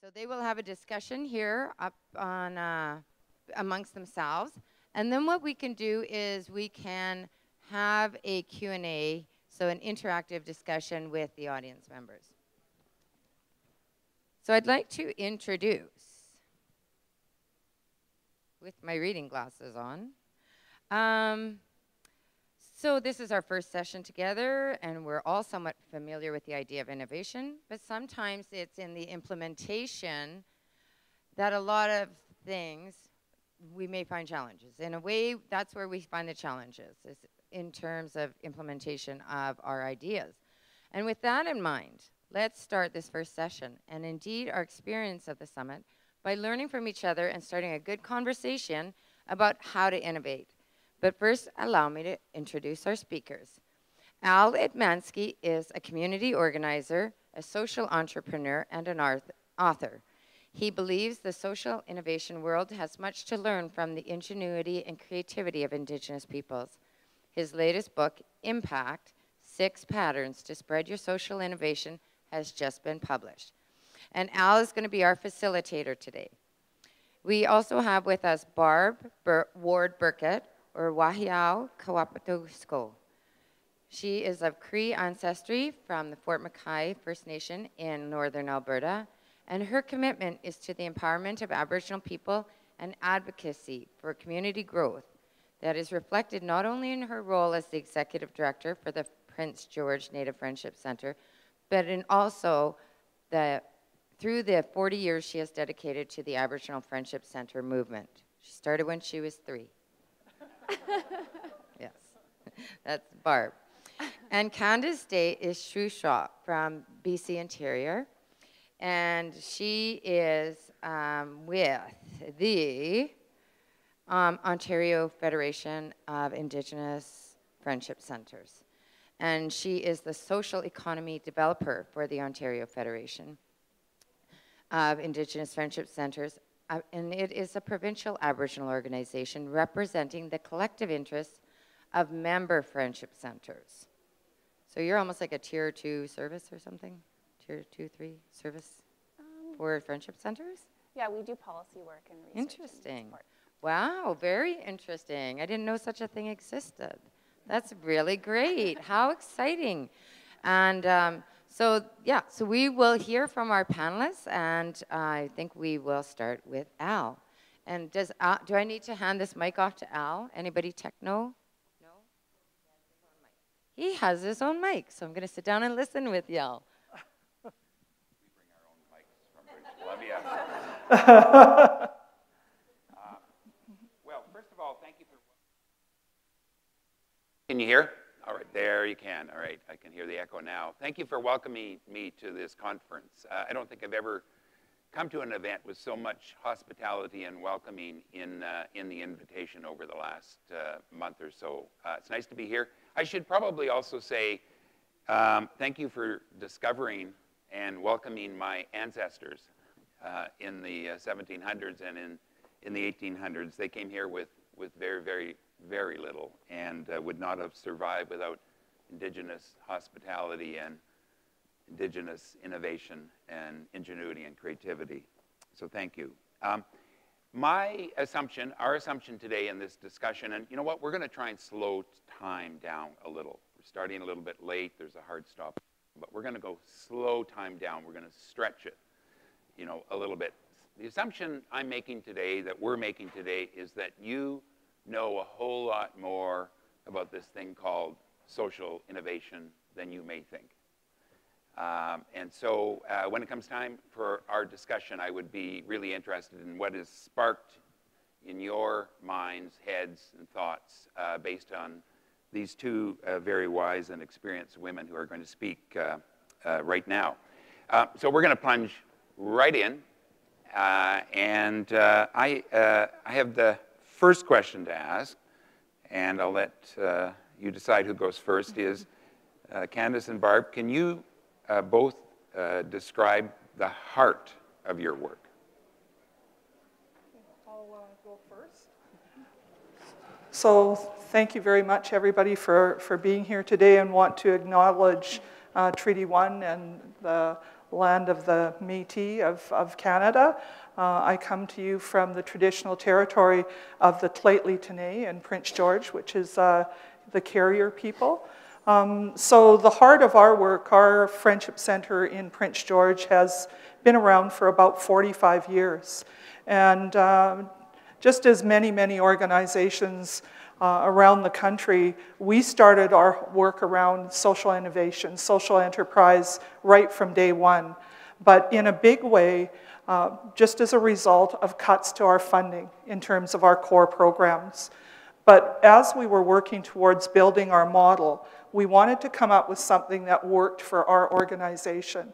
So they will have a discussion here up on amongst themselves. And then what we can do is we can have a Q&A, so an interactive discussion with the audience members. So I'd like to introduce, with my reading glasses on, so this is our first session together, and we're all somewhat familiar with the idea of innovation, but sometimes it's in the implementation that a lot of things we may find challenges. In a way, that's where we find the challenges, is in terms of implementation of our ideas. And with that in mind, let's start this first session, and indeed our experience of the summit, by learning from each other and starting a good conversation about how to innovate. But first, allow me to introduce our speakers. Al Edmansky is a community organizer, a social entrepreneur, and an author. He believes the social innovation world has much to learn from the ingenuity and creativity of Indigenous peoples. His latest book, Impact: 6 Patterns to Spread Your Social Innovation, has just been published. And Al is going to be our facilitator today. We also have with us Barb Ward Burkett, or Wahiau Kawapatusko. She is of Cree ancestry from the Fort McKay First Nation in northern Alberta, and her commitment is to the empowerment of Aboriginal people and advocacy for community growth that is reflected not only in her role as the executive director for the Prince George Native Friendship Center, but in also through the 40 years she has dedicated to the Aboriginal Friendship Center movement. She started when she was 3. Yes, that's Barb. And Candace Day is Shushaw from BC Interior, and she is with the Ontario Federation of Indigenous Friendship Centers. And she is the social economy developer for the Ontario Federation of Indigenous Friendship Centers. And it is a provincial Aboriginal organization representing the collective interests of member friendship centers. So you're almost like a tier 2 service or something? Tier 2, 3 service for friendship centers? Yeah, we do policy work and research. Interesting. And wow, very interesting. I didn't know such a thing existed. That's really great. How exciting. And so we will hear from our panelists, and I think we will start with Al. And do I need to hand this mic off to Al? Anybody techno? No? He has his own mic, so I'm going to sit down and listen with y'all. We bring our own mics from British Columbia. Well, first of all, thank you for... Can you hear? All right, there you can. All right, I can hear the echo now. Thank you for welcoming me to this conference. I don't think I've ever come to an event with so much hospitality and welcoming in the invitation over the last month or so. It's nice to be here. I should probably also say thank you for discovering and welcoming my ancestors in the 1700s and in the 1800s. They came here with very, very, very little, and would not have survived without Indigenous hospitality and Indigenous innovation and ingenuity and creativity. So thank you. My assumption, our assumption today in this discussion, and you know what, we're going to try and slow time down a little. We're starting a little bit late. There's a hard stop, but we're going to go slow time down. We're going to stretch it, you know, a little bit. The assumption I'm making today, that we're making today, is that you know a whole lot more about this thing called social innovation than you may think. And so when it comes time for our discussion, I would be really interested in what is sparked in your minds, heads, and thoughts based on these two very wise and experienced women who are going to speak right now. So we're going to plunge right in. I have the first question to ask, and I'll let you decide who goes first, is Candace and Barb, can you both describe the heart of your work? I'll go first. So thank you very much, everybody, for being here today, and want to acknowledge Treaty 1 and the land of the Métis of Canada. I come to you from the traditional territory of the Lheidli in Prince George, which is the Carrier people. So the heart of our work, our Friendship Center in Prince George, has been around for about 45 years. And just as many organizations around the country, we started our work around social innovation, social enterprise, right from day one. But in a big way, just as a result of cuts to our funding in terms of our core programs. But as we were working towards building our model, we wanted to come up with something that worked for our organization.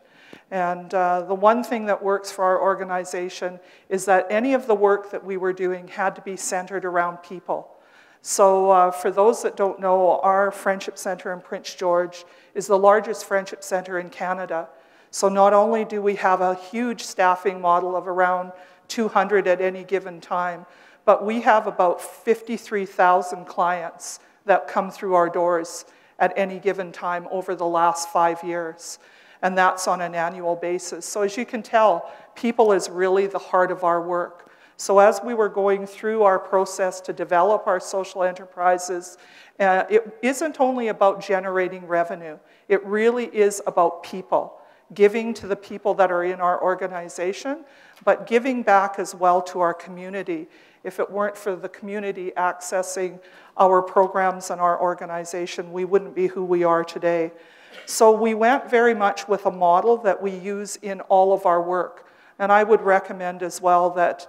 And the one thing that works for our organization is that any of the work that we were doing had to be centered around people. So for those that don't know, our Friendship Center in Prince George is the largest friendship center in Canada. So not only do we have a huge staffing model of around 200 at any given time, but we have about 53,000 clients that come through our doors at any given time over the last 5 years. And that's on an annual basis. So as you can tell, people is really the heart of our work. So as we were going through our process to develop our social enterprises, it isn't only about generating revenue. It really is about people, giving to the people that are in our organization, but giving back as well to our community. If it weren't for the community accessing our programs and our organization, we wouldn't be who we are today. So we went very much with a model that we use in all of our work. And I would recommend as well that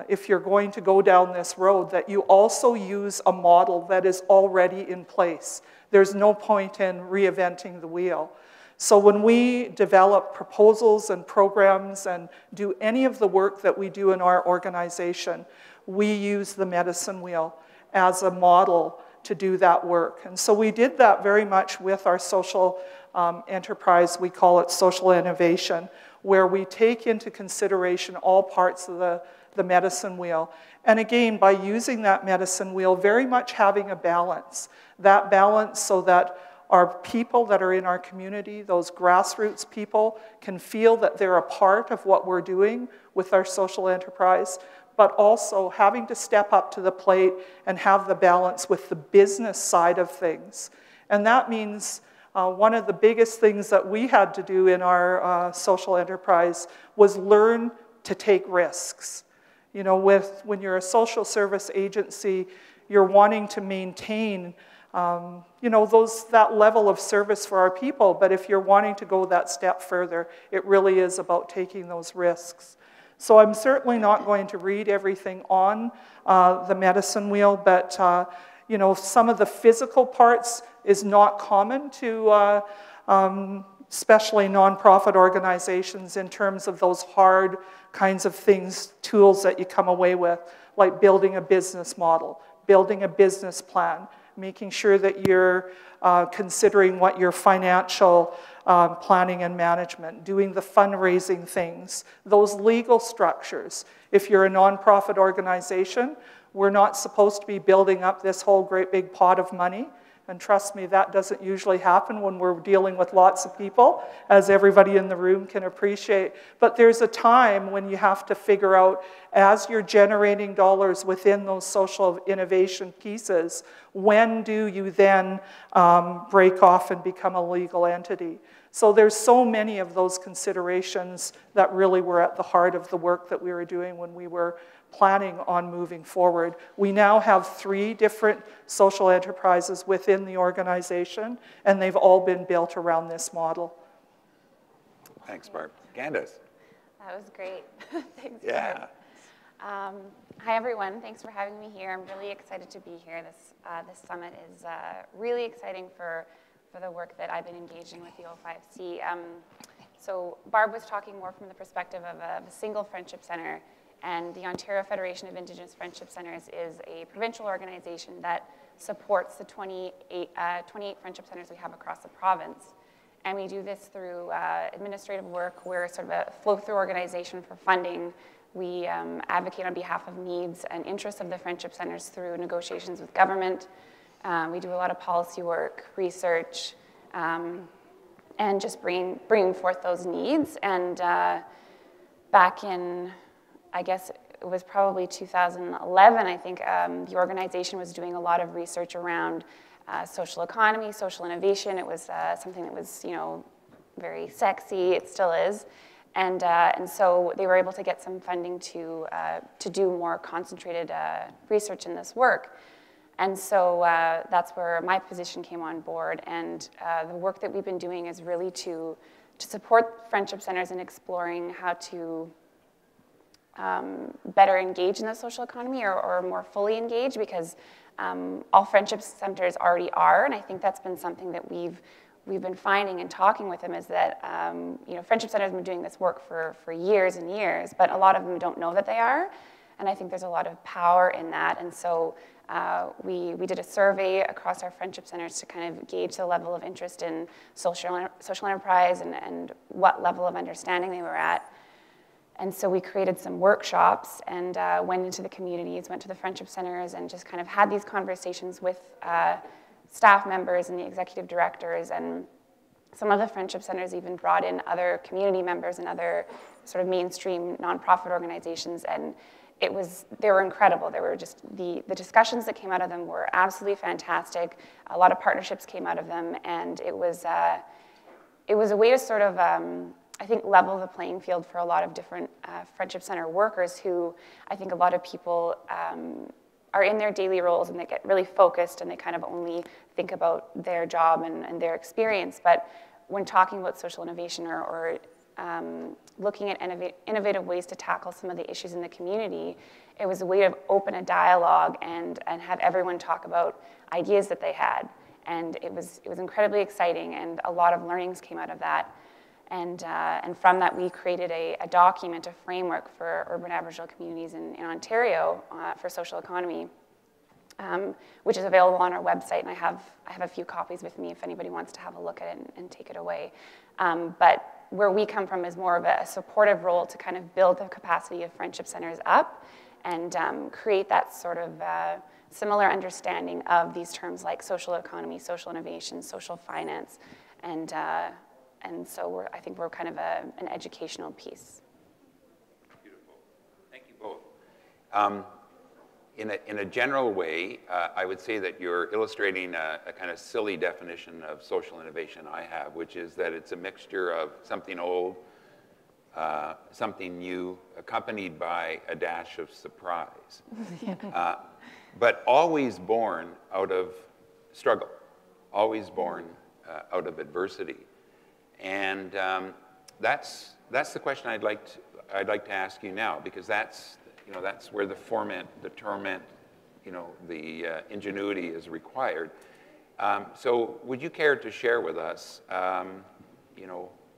if you're going to go down this road, that you also use a model that is already in place. There's no point in reinventing the wheel. So when we develop proposals and programs and do any of the work that we do in our organization, we use the medicine wheel as a model to do that work. And so we did that very much with our social enterprise. We call it social innovation, where we take into consideration all parts of the medicine wheel. And again, by using that medicine wheel, very much having a balance. That balance so that our people that are in our community, those grassroots people, can feel that they're a part of what we're doing with our social enterprise, but also having to step up to the plate and have the balance with the business side of things. And that means one of the biggest things that we had to do in our social enterprise was learn to take risks. You know, when you're a social service agency, you're wanting to maintain you know, that level of service for our people, but if you're wanting to go that step further, it really is about taking those risks. So I'm certainly not going to read everything on the medicine wheel, but you know, some of the physical parts is not common to especially nonprofit organizations in terms of those hard kinds of things, tools that you come away with, like building a business model, building a business plan, making sure that you're considering what your financial planning and management, doing the fundraising things, those legal structures. If you're a nonprofit organization, we're not supposed to be building up this whole great big pot of money. And trust me, that doesn't usually happen when we're dealing with lots of people, as everybody in the room can appreciate. But there's a time when you have to figure out, as you're generating dollars within those social innovation pieces, when do you then break off and become a legal entity? So there's so many of those considerations that really were at the heart of the work that we were doing when we were planning on moving forward. We now have 3 different social enterprises within the organization, and they've all been built around this model. Thanks, Barb. Candace. That was great. Thanks, Yeah. Barb. Hi, everyone. Thanks for having me here. I'm really excited to be here. This summit is really exciting for the work that I've been engaging with the O5C. So Barb was talking more from the perspective of a single friendship center, and the Ontario Federation of Indigenous Friendship Centers is a provincial organization that supports the 28 friendship centers we have across the province. And we do this through administrative work. We're sort of a flow-through organization for funding. We advocate on behalf of needs and interests of the friendship centers through negotiations with government. We do a lot of policy work, research, and just bringing forth those needs. And back in, I guess it was probably 2011, I think the organization was doing a lot of research around social economy, social innovation. It was something that was, very sexy. It still is. And so they were able to get some funding to do more concentrated research in this work. And so that's where my position came on board. And the work that we've been doing is really to support friendship centers in exploring how to better engage in the social economy or more fully engage, because all friendship centers already are. And I think that's been something that we've been finding and talking with them, is that friendship centers have been doing this work for years and years, but a lot of them don't know that they are. And I think there's a lot of power in that. And so we did a survey across our friendship centers to kind of gauge the level of interest in social enterprise and what level of understanding they were at. And so we created some workshops and went into the communities, went to the friendship centers, and just kind of had these conversations with staff members and the executive directors. And some of the friendship centers even brought in other community members and other sort of mainstream nonprofit organizations. And they were incredible. They were just, the discussions that came out of them were absolutely fantastic. A lot of partnerships came out of them, and it was a way to sort of, I think, level the playing field for a lot of different friendship center workers who, I think a lot of people are in their daily roles and they get really focused and they kind of only think about their job and their experience. But when talking about social innovation or looking at innovative ways to tackle some of the issues in the community, it was a way to open a dialogue and have everyone talk about ideas that they had. And it was incredibly exciting, and a lot of learnings came out of that. And from that, we created a document, a framework for urban Aboriginal communities in Ontario for social economy, which is available on our website. And I have a few copies with me if anybody wants to have a look at it and take it away. But where we come from is more of a supportive role to kind of build the capacity of friendship centers up and create that sort of similar understanding of these terms like social economy, social innovation, social finance, and so I think we're kind of an educational piece. Beautiful. Thank you both. In a general way, I would say that you're illustrating a kind of silly definition of social innovation I have, which is that it's a mixture of something old, something new, accompanied by a dash of surprise, but always born out of struggle, always born out of adversity. And that's the question I'd like to ask you now, because that's where the ferment, the torment, the ingenuity is required. So would you care to share with us,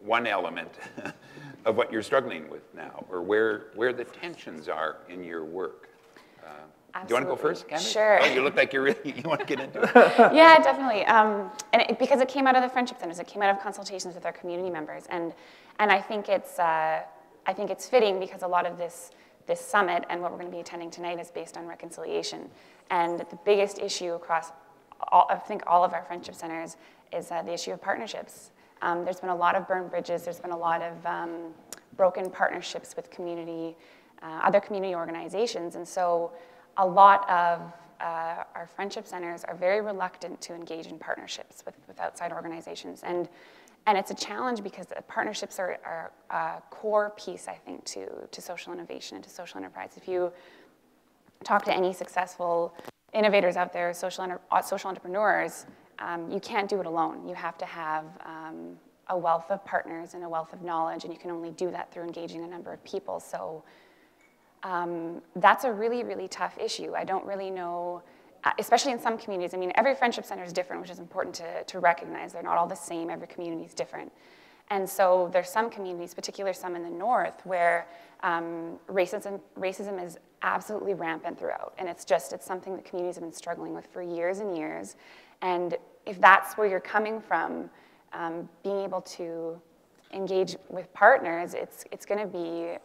one element of what you're struggling with now, or where the tensions are in your work? Do you want to go first, Candace? Sure. Oh, you look like you want to get into it. Yeah, definitely. Because it came out of the friendship centers, it came out of consultations with our community members, and I think it's fitting because a lot of this summit and what we're going to be attending tonight is based on reconciliation, and the biggest issue across all of our friendship centers is the issue of partnerships. There's been a lot of burned bridges. There's been a lot of broken partnerships with other community organizations, and so a lot of our friendship centers are very reluctant to engage in partnerships with outside organizations. And it's a challenge because partnerships are a core piece, I think, to social innovation and to social enterprise. If you talk to any successful innovators out there, social entrepreneurs, you can't do it alone. You have to have a wealth of partners and a wealth of knowledge, and you can only do that through engaging a number of people. So that's a really, really tough issue. I don't really know, especially in some communities. I mean, every friendship center is different, which is important to recognize. They're not all the same. Every community is different. And so there's some communities, particularly some in the north, where racism is absolutely rampant throughout. And it's something that communities have been struggling with for years and years. And if that's where you're coming from, being able to engage with partners, it's going to be,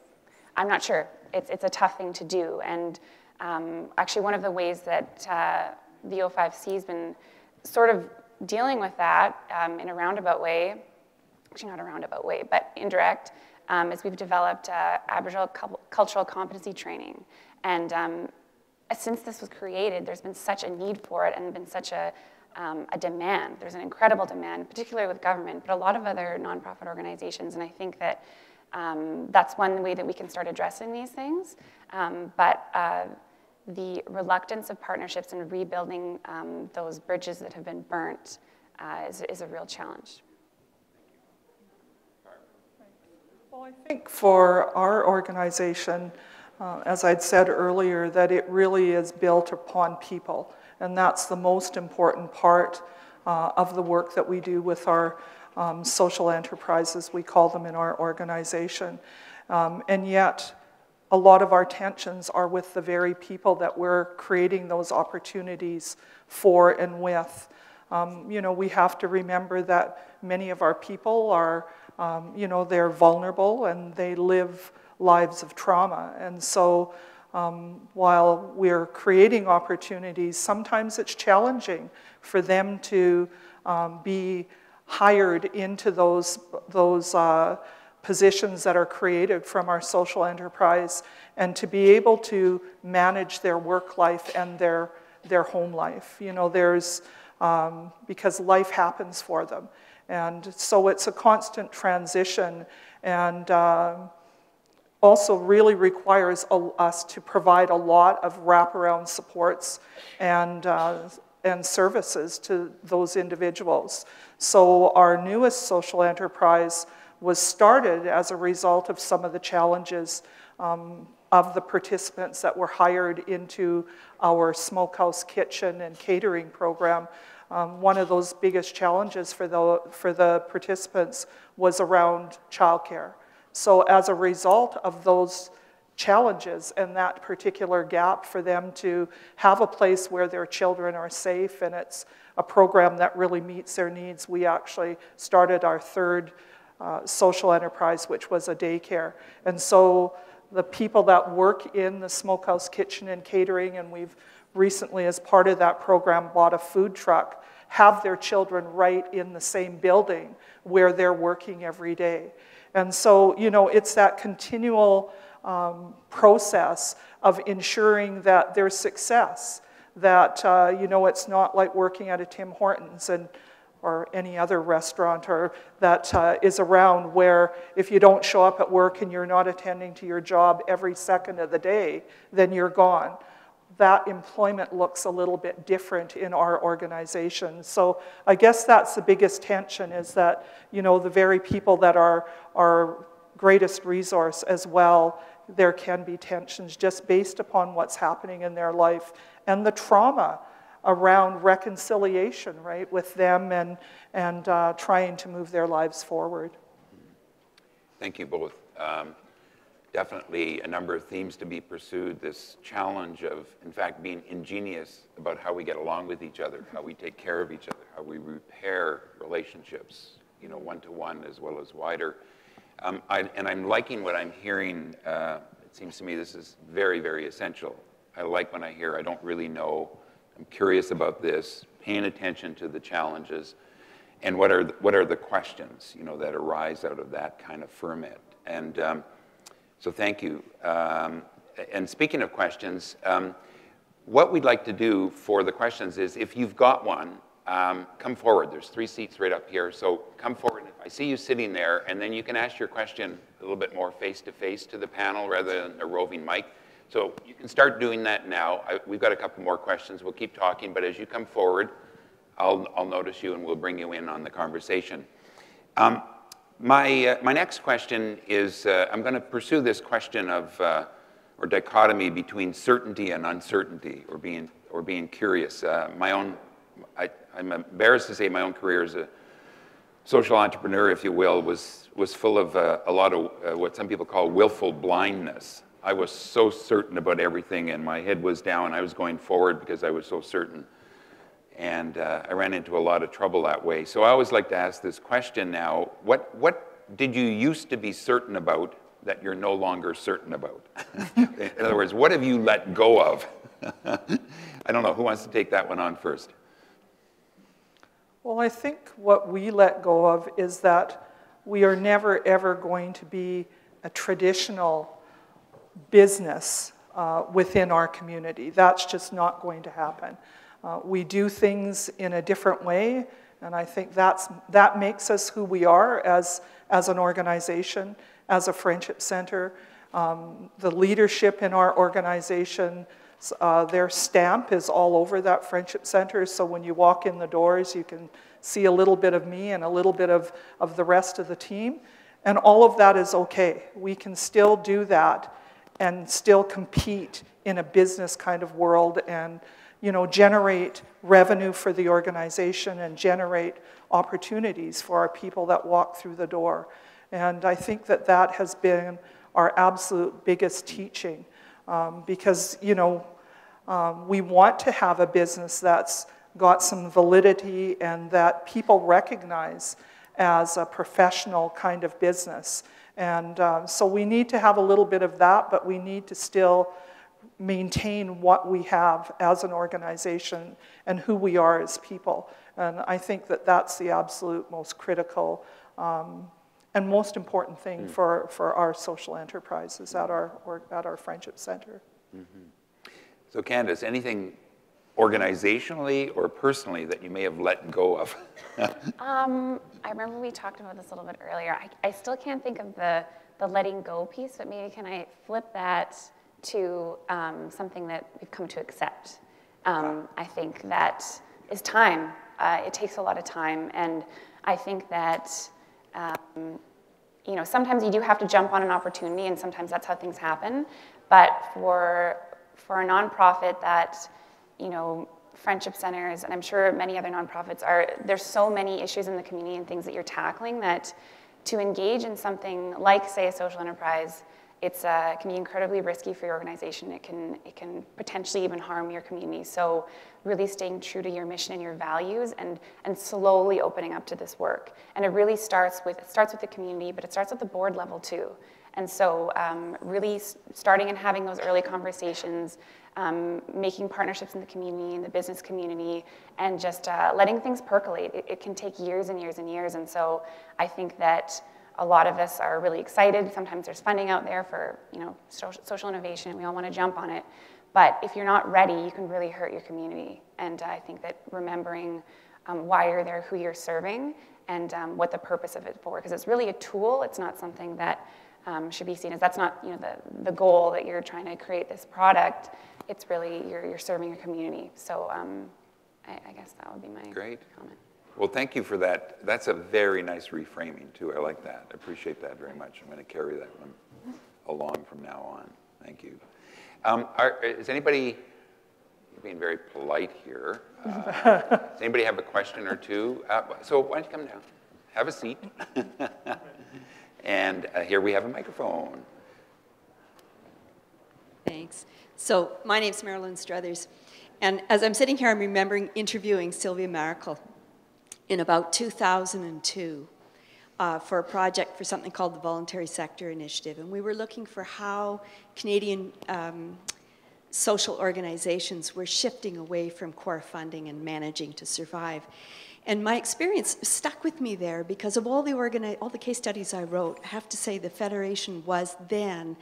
I'm not sure. It's a tough thing to do. And actually, one of the ways that the O5C has been sort of dealing with that in a roundabout way actually not a roundabout way, but indirect, is we've developed Aboriginal cultural competency training. And since this was created, there's been such a need for it and been such a demand. There's an incredible demand, particularly with government, but a lot of other nonprofit organizations. And I think that that's one way that we can start addressing these things. The reluctance of partnerships and rebuilding those bridges that have been burnt is a real challenge. Well, I think for our organization, as I'd said earlier, that it really is built upon people. And that's the most important part of the work that we do with our social enterprises, we call them in our organization. And yet, a lot of our tensions are with the very people that we're creating those opportunities for and with. You know, we have to remember that many of our people are, you know, they're vulnerable and they live lives of trauma. And so while we're creating opportunities, sometimes it's challenging for them to be hired into those positions that are created from our social enterprise and to be able to manage their work life and their home life. You know, there's, because life happens for them. And so it's a constant transition and also really requires us to provide a lot of wraparound supports and services to those individuals. So our newest social enterprise was started as a result of some of the challenges of the participants that were hired into our smokehouse kitchen and catering program. One of those biggest challenges for the participants was around childcare. So as a result of those challenges and that particular gap for them to have a place where their children are safe and it's a program that really meets their needs, we actually started our third social enterprise, which was a daycare. And so the people that work in the smokehouse kitchen and catering, and we've recently, as part of that program, bought a food truck, have their children right in the same building where they're working every day. And so, you know, it's that continual process of ensuring that there's success, that, you know, it's not like working at a Tim Hortons or any other restaurant that is around where if you don't show up at work and you're not attending to your job every second of the day, then you're gone. That employment looks a little bit different in our organization. So I guess that's the biggest tension, is that, you know, the very people that are our greatest resource as well, there can be tensions just based upon what's happening in their life and the trauma around reconciliation, right, with them and trying to move their lives forward. Thank you both. Definitely a number of themes to be pursued. This challenge of, in fact, being ingenious about how we get along with each other, how we take care of each other, how we repair relationships, you know, one-to-one as well as wider. And I'm liking what I'm hearing. It seems to me this is very, very essential. I like when I hear, I don't really know, I'm curious about this, paying attention to the challenges, and what are the questions, you know, that arise out of that kind of ferment. And so thank you. And speaking of questions, what we'd like to do for the questions is, if you've got one, come forward. There's 3 seats right up here, so come forward. I see you sitting there, and then you can ask your question a little bit more face-to-face to the panel rather than a roving mic. So you can start doing that now. We've got a couple more questions. We'll keep talking, but as you come forward, I'll notice you and we'll bring you in on the conversation. My next question is, I'm going to pursue this question of, or dichotomy between certainty and uncertainty, or being curious. I'm embarrassed to say my own career as a social entrepreneur, if you will, was full of a lot of what some people call willful blindness. I was so certain about everything, and my head was down. I was going forward because I was so certain. And I ran into a lot of trouble that way. So I always like to ask this question now. What did you used to be certain about that you're no longer certain about? In other words, what have you let go of? I don't know. Who wants to take that one on first? Well, I think what we let go of is that we are never, ever going to be a traditional business within our community. That's just not going to happen. We do things in a different way, and I think that makes us who we are as an organization, as a Friendship Center. The leadership in our organization, their stamp is all over that Friendship Center, so when you walk in the doors, you can see a little bit of me and a little bit of the rest of the team, and all of that is okay. We can still do that and still compete in a business kind of world and generate revenue for the organization and generate opportunities for our people that walk through the door. And I think that has been our absolute biggest teaching because, we want to have a business that's got some validity and that people recognize as a professional kind of business. And so we need to have a little bit of that, but we need to still maintain what we have as an organization and who we are as people. And I think that's the absolute most critical and most important thing for our social enterprises at our Friendship Center. Mm-hmm. So Candace, anything organizationally or personally that you may have let go of? I remember we talked about this a little bit earlier. I still can't think of the letting go piece, but maybe can I flip that to something that we've come to accept. I think that is time. It takes a lot of time, and I think that sometimes you do have to jump on an opportunity, and sometimes that's how things happen. But for a nonprofit that Friendship Centers, and I'm sure many other nonprofits there's so many issues in the community and things that you're tackling that to engage in something like, say, a social enterprise, it can be incredibly risky for your organization. It can potentially even harm your community. So really staying true to your mission and your values and slowly opening up to this work. And it really starts with the community, but it starts at the board level too. And so really starting and having those early conversations, making partnerships in the community, in the business community, and just letting things percolate. It can take years and years and years. And so I think that a lot of us are really excited. Sometimes there's funding out there for social innovation, and we all want to jump on it. But if you're not ready, you can really hurt your community. And I think that remembering why you're there, who you're serving, and what the purpose of it for, because it's really a tool. It's not something that should be seen as that's not the goal that you're trying to create this product. It's really you're serving your community. So I guess that would be my Great. comment. Well, thank you for that. That's a very nice reframing, too. I like that. I appreciate that very much. I'm going to carry that one along from now on. Thank you. Is anybody, you're being very polite here, does anybody have a question or two? So why don't you come down? Have a seat. And here we have a microphone. Thanks. So my name's Marilyn Struthers. And as I'm sitting here, I'm remembering interviewing Sylvia Maracle in about 2002 for a project for something called the Voluntary Sector Initiative. And we were looking for how Canadian social organizations were shifting away from core funding and managing to survive. And my experience stuck with me there because of all the case studies I wrote. I have to say the Federation was then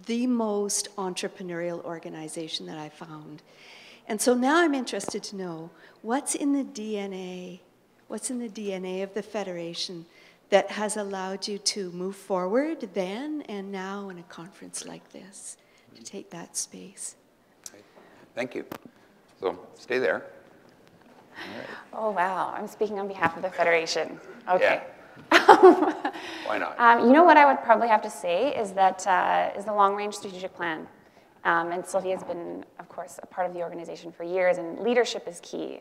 the most entrepreneurial organization that I found. And so now I'm interested to know what's in the DNA of the Federation that has allowed you to move forward then and now in a conference like this, to take that space. Great. Thank you. So stay there. All right. Oh, wow. I'm speaking on behalf of the Federation. Okay. Yeah. Why not? What I would probably have to say is that is the long-range strategic plan. And Sylvia has been, of course, a part of the organization for years, and leadership is key.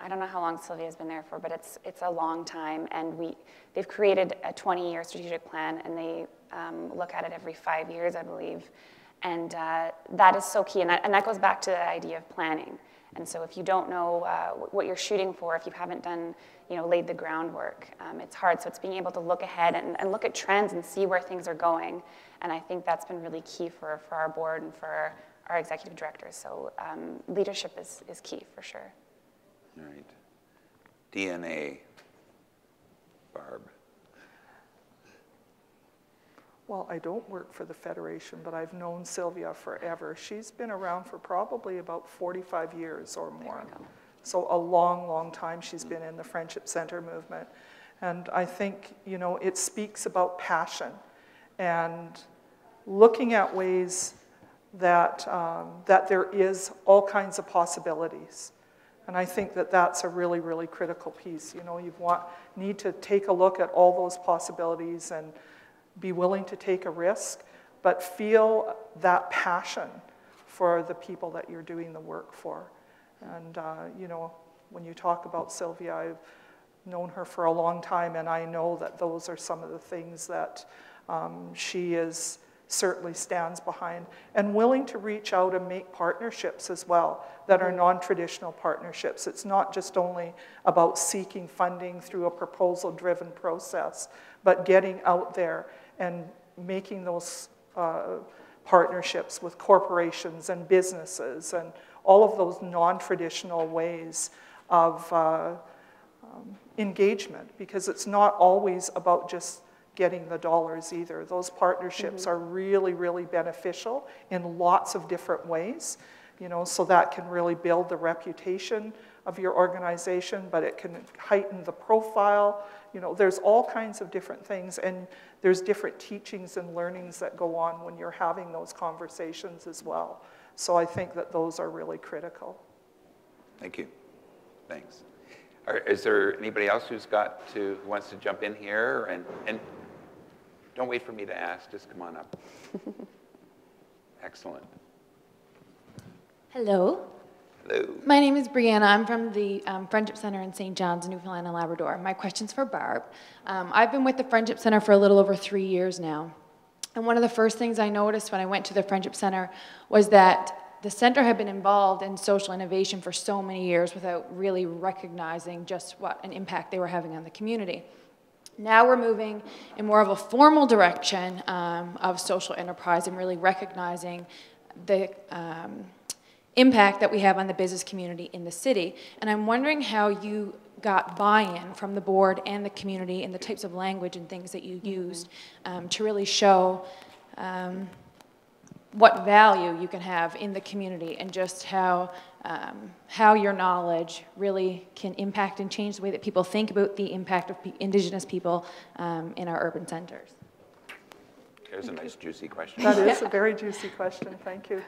I don't know how long Sylvia has been there for, but it's a long time, and they've created a 20-year strategic plan, and they look at it every 5 years, I believe. And that is so key, and that goes back to the idea of planning. And so if you don't know what you're shooting for, if you haven't done, laid the groundwork, it's hard. So it's being able to look ahead and look at trends and see where things are going. And I think that's been really key for our board and for our executive directors. So leadership is key for sure. All right. DNA, Barb. well, I don't work for the Federation, but I've known Sylvia forever. She's been around for probably about 45 years or more. So a long, long time she's been in the Friendship Center movement. And I think, you know, it speaks about passion and looking at ways that, that there is all kinds of possibilities. And I think that that's a really, really critical piece. You know, need to take a look at all those possibilities and be willing to take a risk, but feel that passion for the people that you're doing the work for. And, you know, when you talk about Sylvia, I've known her for a long time, and I know that those are some of the things that she certainly stands behind, and willing to reach out and make partnerships as well that are non-traditional partnerships. It's not just only about seeking funding through a proposal-driven process, but getting out there and making those partnerships with corporations and businesses and all of those non-traditional ways of engagement, because it's not always about just getting the dollars either. Those partnerships are really, really beneficial in lots of different ways, you know, so that can really build the reputation of your organization, but it can heighten the profile. You know, there's all kinds of different things, and there's different teachings and learnings that go on when you're having those conversations as well. So I think that those are really critical. Thank you. Thanks. Is there anybody else who wants to jump in here? And don't wait for me to ask, just come on up. Excellent. Hello. Hello. My name is Brianna. I'm from the Friendship Center in St. John's, Newfoundland and Labrador. My question's for Barb. I've been with the Friendship Center for a little over 3 years now. And one of the first things I noticed when I went to the Friendship Center was that the center had been involved in social innovation for so many years without really recognizing just what an impact they were having on the community. Now we're moving in more of a formal direction of social enterprise and really recognizing the impact that we have on the business community in the city. And I'm wondering how you got buy-in from the board and the community and the types of language and things that you used to really show what value you can have in the community, and just how your knowledge really can impact and change the way that people think about the impact of Indigenous people in our urban centers. There's a nice juicy question. That is a very juicy question, thank you.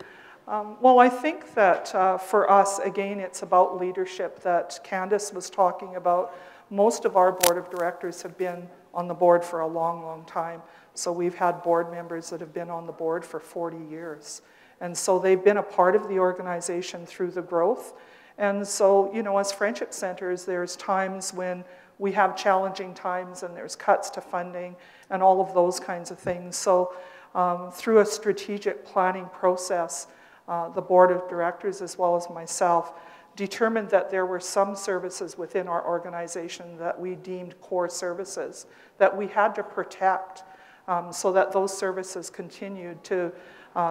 Well, I think that for us, again, it's about leadership that Candace was talking about. Most of our board of directors have been on the board for a long, long time. So we've had board members that have been on the board for 40 years. And so they've been a part of the organization through the growth. And so, you know, as friendship centers, there's times when we have challenging times and there's cuts to funding and all of those kinds of things. So through a strategic planning process, the board of directors, as well as myself, determined that there were some services within our organization that we deemed core services that we had to protect so that those services continued to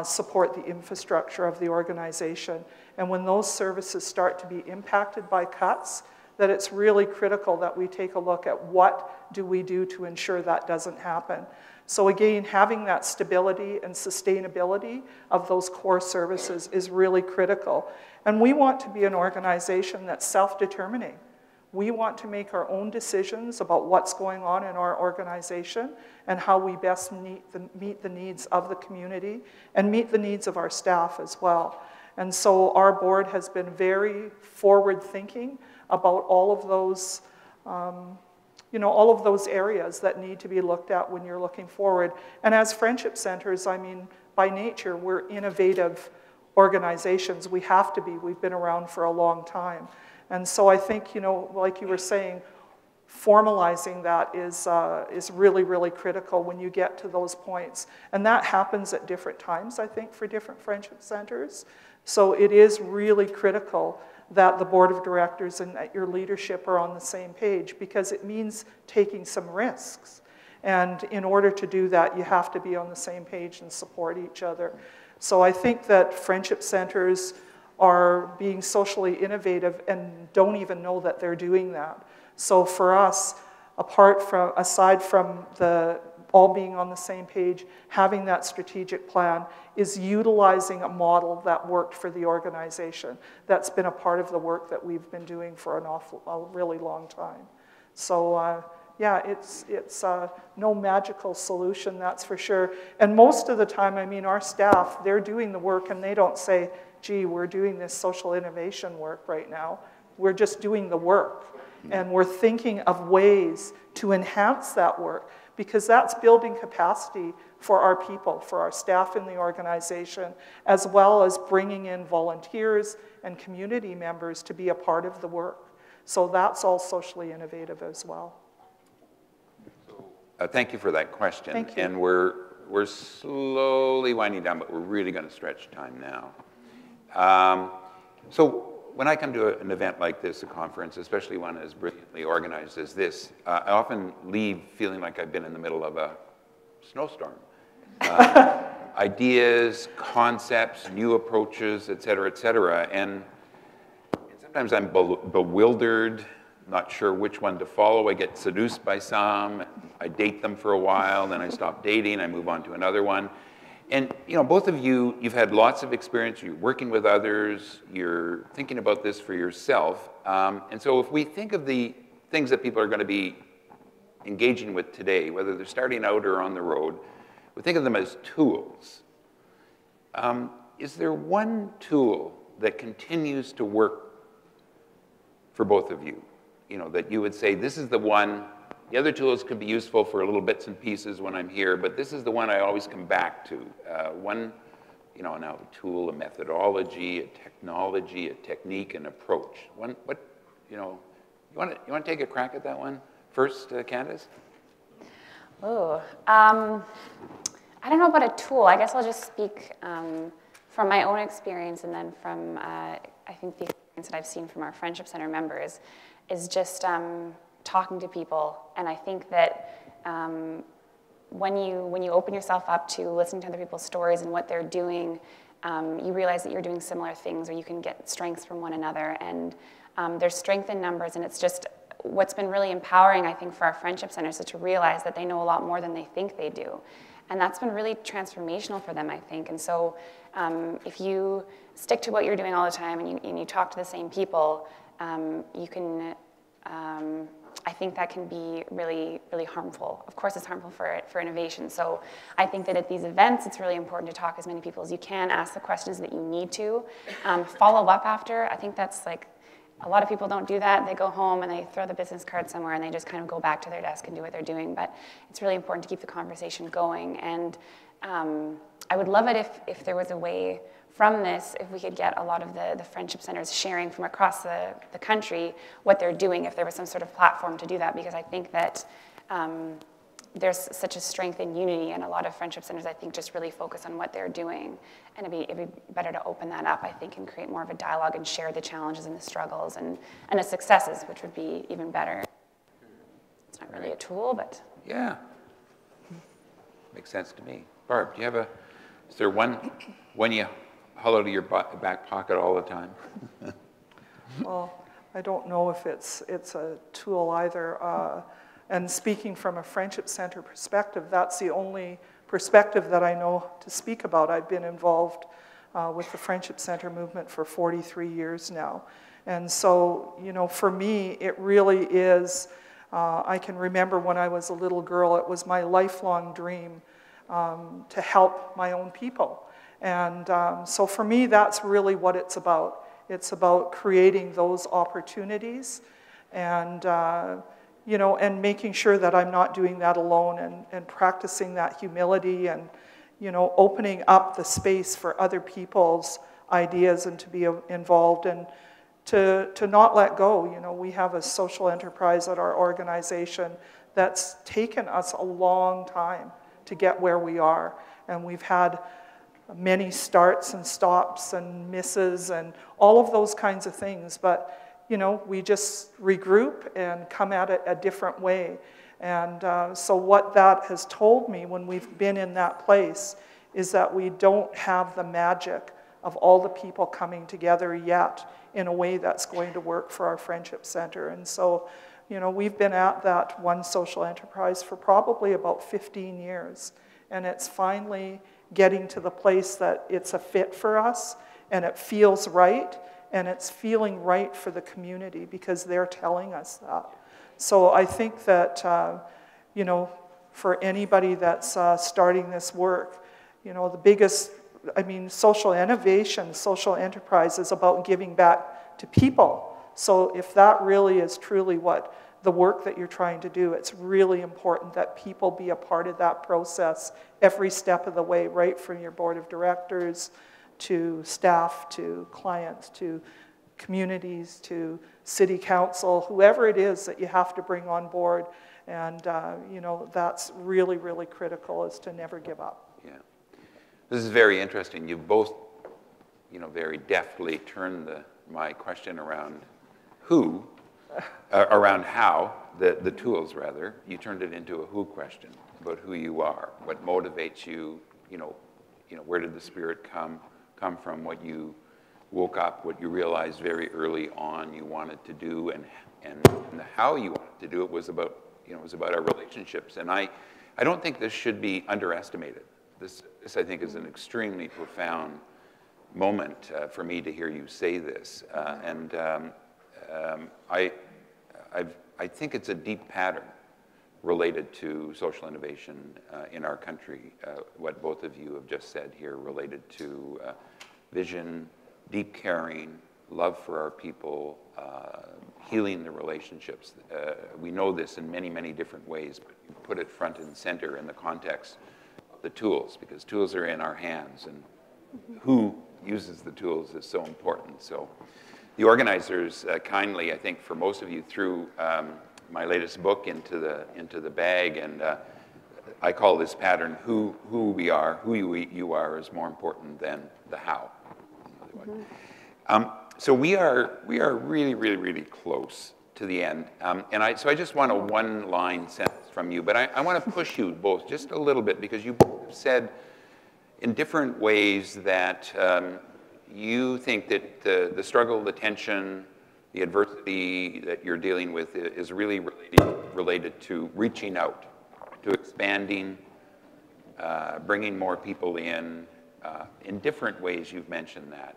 support the infrastructure of the organization. And when those services start to be impacted by cuts, that it's really critical that we take a look at what do we do to ensure that doesn't happen. So again, having that stability and sustainability of those core services is really critical. And we want to be an organization that's self-determining. We want to make our own decisions about what's going on in our organization and how we best meet the needs of the community and meet the needs of our staff as well. And so our board has been very forward-thinking about all of those all of those areas that need to be looked at when you're looking forward. And as friendship centers, I mean, by nature, we're innovative organizations. We have to be. We've been around for a long time. And so I think, you know, like you were saying, formalizing that is really, really critical when you get to those points. And that happens at different times, I think, for different friendship centers. So it is really critical that the board of directors and that your leadership are on the same page, because it means taking some risks. And in order to do that, you have to be on the same page and support each other. So I think that friendship centers are being socially innovative and don't even know that they're doing that. So for us, aside from the all being on the same page, having that strategic plan, is utilizing a model that worked for the organization. That's been a part of the work that we've been doing for a really long time. So yeah, it's no magical solution, that's for sure. And most of the time, I mean, our staff, they're doing the work and they don't say, gee, we're doing this social innovation work right now. We're just doing the work. And we're thinking of ways to enhance that work, because that's building capacity for our people, for our staff in the organization, as well as bringing in volunteers and community members to be a part of the work. So that's all socially innovative as well. Thank you for that question. Thank you. And we're slowly winding down, but we're really going to stretch time now. So when I come to an event like this, a conference, especially one as brilliantly organized as this, I often leave feeling like I've been in the middle of a snowstorm. Ideas, concepts, new approaches, et cetera, and sometimes I'm bewildered, not sure which one to follow. I get seduced by some, I date them for a while, then I stop dating, I move on to another one. And you know, both of you, you've had lots of experience, you're working with others, you're thinking about this for yourself. And so if we think of the things that people are going to be engaging with today, whether they're starting out or on the road, we think of them as tools. Is there one tool that continues to work for both of you? You know, that you would say, this is the one. The other tools could be useful for little bits and pieces when I'm here, but this is the one I always come back to. One, you know, now a tool, a methodology, a technology, a technique, an approach. One, what, you know, you want to take a crack at that one first, Candace? Oh, I don't know about a tool. I guess I'll just speak from my own experience, and then from I think the experience that I've seen from our Friendship Center members is just talking to people. And I think that when you open yourself up to listening to other people's stories and what they're doing, you realize that you're doing similar things, or you can get strengths from one another. And there's strength in numbers, and it's just what's been really empowering, I think, for our Friendship Centers is to realize that they know a lot more than they think they do. And that's been really transformational for them, I think. And so if you stick to what you're doing all the time and you talk to the same people, you can, I think that can be really, really harmful. Of course, it's harmful for innovation. So I think that at these events, it's really important to talk to as many people as you can, ask the questions that you need to, follow up after. I think that's like, a lot of people don't do that. They go home and they throw the business card somewhere and they just kind of go back to their desk and do what they're doing. But it's really important to keep the conversation going. And I would love it if there was a way from this, if we could get a lot of the Friendship Centers sharing from across the country what they're doing, if there was some sort of platform to do that, because I think that there's such a strength in unity, and a lot of Friendship Centers, I think, just really focus on what they're doing. And it'd be better to open that up, I think, and create more of a dialogue and share the challenges and the struggles and the successes, which would be even better. It's not really a tool, but... Yeah. Makes sense to me. Barb, do you have is there one you haul out of your back pocket all the time? Well, I don't know if it's a tool either. And speaking from a Friendship Center perspective, that's the only perspective that I know to speak about. I've been involved with the Friendship Center movement for 43 years now. And so, you know, for me, it really is, I can remember when I was a little girl, it was my lifelong dream to help my own people. And so for me, that's really what it's about. It's about creating those opportunities and you know, and making sure that I'm not doing that alone, and practicing that humility, and, you know, opening up the space for other people's ideas and to be involved, and to not let go. You know, we have a social enterprise at our organization that's taken us a long time to get where we are, and we've had many starts and stops and misses and all of those kinds of things, but you know, we just regroup and come at it a different way. And so what that has told me when we've been in that place is that we don't have the magic of all the people coming together yet in a way that's going to work for our Friendship Center. And so, You know, we've been at that one social enterprise for probably about 15 years, and it's finally getting to the place that it's a fit for us, and it feels right, and it's feeling right for the community because they're telling us that. So I think that, you know, for anybody that's starting this work, you know, the biggest, I mean, social innovation, social enterprise is about giving back to people. So if that really is truly what the work that you're trying to do, it's really important that people be a part of that process every step of the way, right from your board of directors to staff, to clients, to communities, to city council, whoever it is that you have to bring on board. And, you know, that's really, really critical, is to never give up. Yeah. This is very interesting. You both, you know, very deftly turned my question around who, around how, the tools rather. You turned it into a who question about who you are, what motivates you, you know, where did the spirit come from, what you woke up, what you realized very early on you wanted to do, and the how you wanted to do it was about, you know, it was about our relationships. And I don't think this should be underestimated. This I think is an extremely profound moment for me to hear you say this. I think it's a deep pattern related to social innovation in our country, what both of you have just said here, related to vision, deep caring, love for our people, healing the relationships. We know this in many, many different ways, but you put it front and center in the context of the tools, because tools are in our hands, and who uses the tools is so important. So the organizers kindly, I think for most of you, threw my latest book into the bag, and I call this pattern who we are, who you are is more important than the how. So we are really, really, really close to the end. So I just want a one-line sentence from you, but I want to push you both just a little bit, because you both have said in different ways that you think that the struggle, the tension, the adversity that you're dealing with is really related to reaching out, to expanding, bringing more people in different ways. You've mentioned that.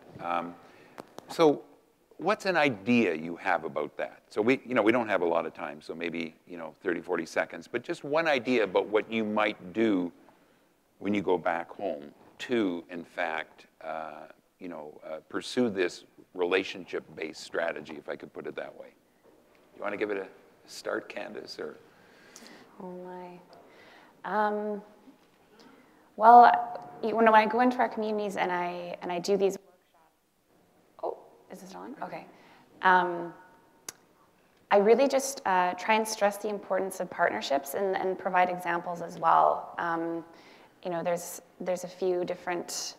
So what's an idea you have about that? So we don't have a lot of time, so maybe 30, 40 seconds, but just one idea about what you might do when you go back home to, in fact, pursue this relationship-based strategy, if I could put it that way. Do you want to give it a start, Candace, or? Oh my. Well, when I go into our communities and I do these workshops. Oh, is this on? Okay. I really just try and stress the importance of partnerships and provide examples as well. There's a few different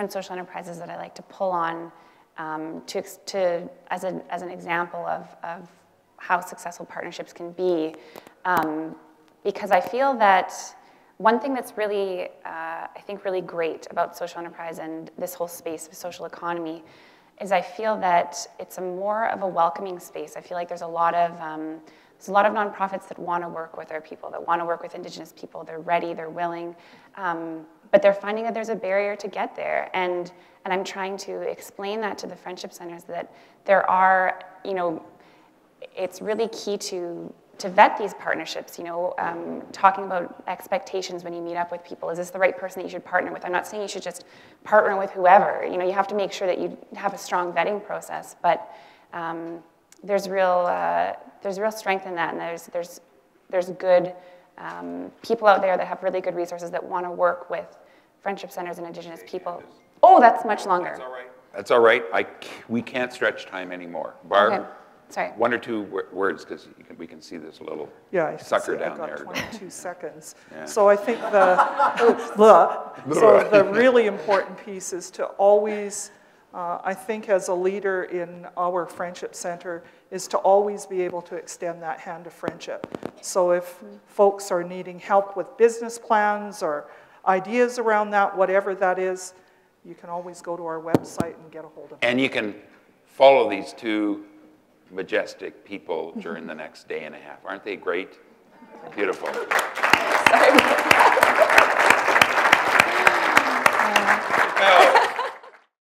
social enterprises that I like to pull on as an example of how successful partnerships can be, because I feel that one thing that's really, I think, really great about social enterprise and this whole space of social economy is I feel that it's more of a welcoming space. I feel like there's a lot of nonprofits that want to work with our people, that want to work with Indigenous people. They're ready, they're willing, but they're finding that there's a barrier to get there. And I'm trying to explain that to the Friendship Centers, that there are, it's really key to vet these partnerships, talking about expectations when you meet up with people. Is this the right person that you should partner with? I'm not saying you should just partner with whoever. You have to make sure that you have a strong vetting process, but there's real strength in that, and there's good people out there that have really good resources that want to work with Friendship Centers and Indigenous people. Oh, that's much longer. That's all right. That's all right. We can't stretch time anymore. Barb, okay. Sorry. One or two words, because we can see this little sucker down there. I've got 22 seconds. Yeah. So I think the really important piece is to always, I think as a leader in our Friendship Center, is to always be able to extend that hand of friendship. So if folks are needing help with business plans or ideas around that, whatever that is, you can always go to our website and get a hold of it. And you can follow these two majestic people during the next day and a half. Aren't they great? Beautiful. Sorry.